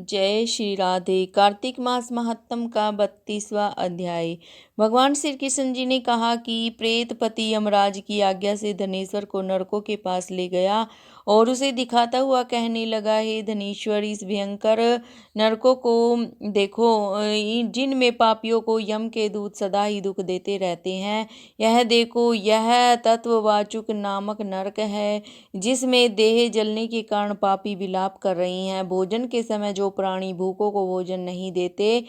जय श्री राधे। कार्तिक मास महात्म का 32वां अध्याय। भगवान श्री कृष्ण जी ने कहा कि प्रेत पति यमराज की आज्ञा से धनेश्वर को नरकों के पास ले गया और उसे दिखाता हुआ कहने लगा, हे धनेश्वर, इस भयंकर नरकों को देखो, जिनमें पापियों को यम के दूत सदा ही दुख देते रहते हैं। यह देखो, यह तत्ववाचुक नामक नरक है, जिसमें देह जलने के कारण पापी विलाप कर रही हैं। भोजन के समय जो प्राणी भूखों को भोजन नहीं देते,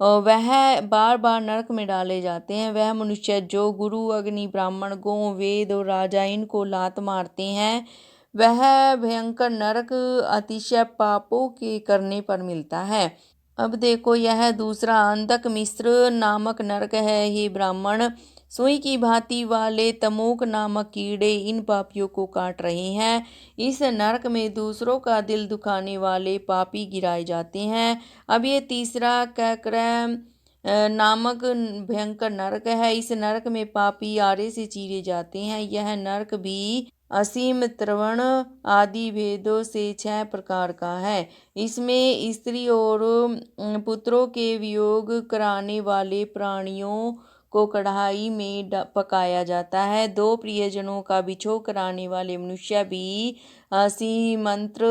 वह बार बार नरक में डाले जाते हैं। वह मनुष्य जो गुरु, अग्नि, ब्राह्मण, गौ, वेद और राजा इनको लात मारते हैं, वह भयंकर नरक अतिशय पापों के करने पर मिलता है। अब देखो, यह दूसरा अंधक मिश्र नामक नरक है। हे ब्राह्मण, सुई की भांति वाले तमोक नामक कीड़े इन पापियों को काट रहे हैं। इस नरक में दूसरों का दिल दुखाने वाले पापी गिराए जाते हैं। अब ये तीसरा कैक्रय नामक भयंकर नरक है। इस नरक में पापी आरे से चीरे जाते हैं। यह नरक भी असीम, त्रवण आदि भेदों से 6 प्रकार का है। इसमें स्त्री और पुत्रों के वियोग कराने वाले प्राणियों को कढ़ाई में पकाया जाता है। 2 प्रियजनों का बिछोह कराने वाले मनुष्य भी सीमंत्र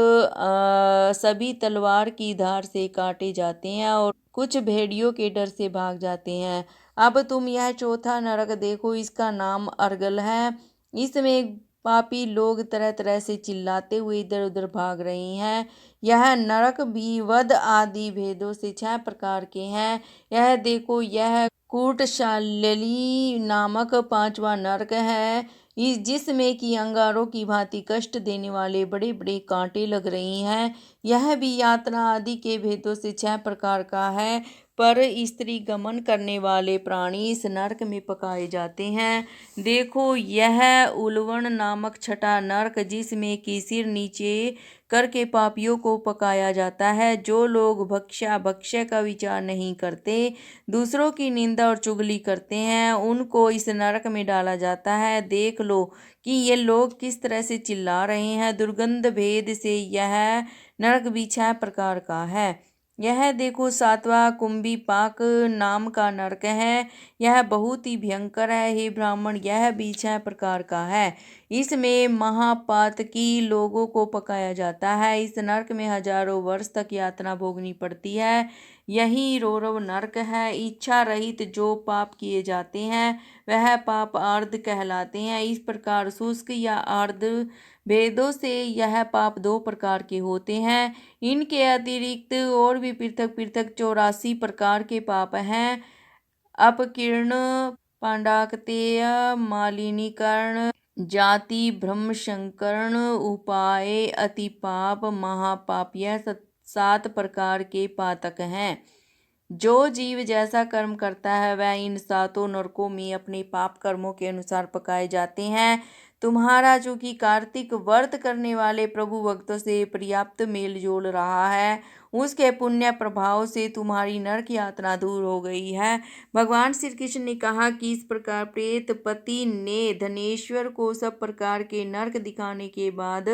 सभी तलवार की धार से काटे जाते हैं और कुछ भेड़ियों के डर से भाग जाते हैं। अब तुम यह चौथा नरक देखो, इसका नाम अर्गल है। इसमें पापी लोग तरह तरह से चिल्लाते हुए इधर उधर भाग रहे हैं। यह नरक भी वध आदि भेदों से 6 प्रकार के हैं। यह देखो, यह कूटशाल्यली नामक 5वां नरक है, जिसमें कि अंगारों की भांति कष्ट देने वाले बड़े बड़े कांटे लग रही हैं। यह भी यातना आदि के भेदों से 6 प्रकार का है, पर स्त्री गमन करने वाले प्राणी इस नरक में पकाए जाते हैं। देखो, यह उलवण नामक 6ठा नरक, जिसमें कि सिर नीचे करके पापियों को पकाया जाता है। जो लोग भक्ष्य का विचार नहीं करते, दूसरों की निंदा और चुगली करते हैं, उनको इस नरक में डाला जाता है। देख लो कि ये लोग किस तरह से चिल्ला रहे हैं। दुर्गंध भेद से यह नरक भी 6 प्रकार का है। यह देखो, 7वां कुंभी पाक नाम का नरक है। यह बहुत ही भयंकर है। हे ब्राह्मण, यह भी 6 प्रकार का है। इसमें महापातकी लोगों को पकाया जाता है। इस नरक में हजारों वर्ष तक यातना भोगनी पड़ती है। यही रौरव नरक है। इच्छा रहित जो पाप किए जाते हैं, वह पाप आर्ध कहलाते हैं। इस प्रकार शुष्क या आर्ध भेदों से यह पाप 2 प्रकार के होते हैं। इनके अतिरिक्त और भी पृथक पृथक 84 प्रकार के पाप हैं। अपकीर्ण, पांडाकतेय, मालिनीकरण, जाति, ब्रह्मशंकरण, उपाय, अतिपाप, महापाप, यह 7 प्रकार के पातक हैं। जो जीव जैसा कर्म करता है, वह इन 7 नरकों में अपने पाप कर्मों के अनुसार पकाए जाते हैं। तुम्हारा चूंकि कार्तिक व्रत करने वाले प्रभु भक्तों से पर्याप्त मेल जोल रहा है, उसके पुण्य प्रभाव से तुम्हारी नरक यातना दूर हो गई है। भगवान श्री कृष्ण ने कहा कि इस प्रकार प्रेत पति ने धनेश्वर को सब प्रकार के नरक दिखाने के बाद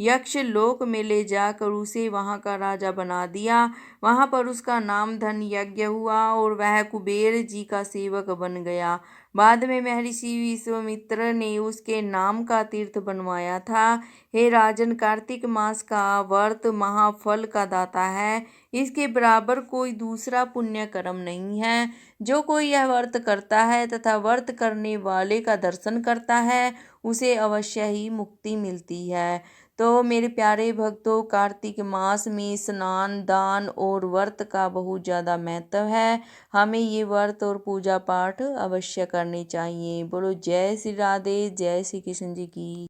यक्ष लोक में ले जाकर उसे वहां का राजा बना दिया। वहां पर उसका नाम धन यज्ञ हुआ और वह कुबेर जी का सेवक बन गया। बाद में महर्षि विश्वामित्र ने उसके नाम का तीर्थ बनवाया था। हे राजन, कार्तिक मास का व्रत महाफल का दाता है। इसके बराबर कोई दूसरा पुण्य कर्म नहीं है। जो कोई यह व्रत करता है तथा व्रत करने वाले का दर्शन करता है, उसे अवश्य ही मुक्ति मिलती है। तो मेरे प्यारे भक्तों, कार्तिक मास में स्नान, दान और व्रत का बहुत ज़्यादा महत्व है। हमें ये व्रत और पूजा पाठ अवश्य करने चाहिए। बोलो जय श्री राधे, जय श्री कृष्ण जी की।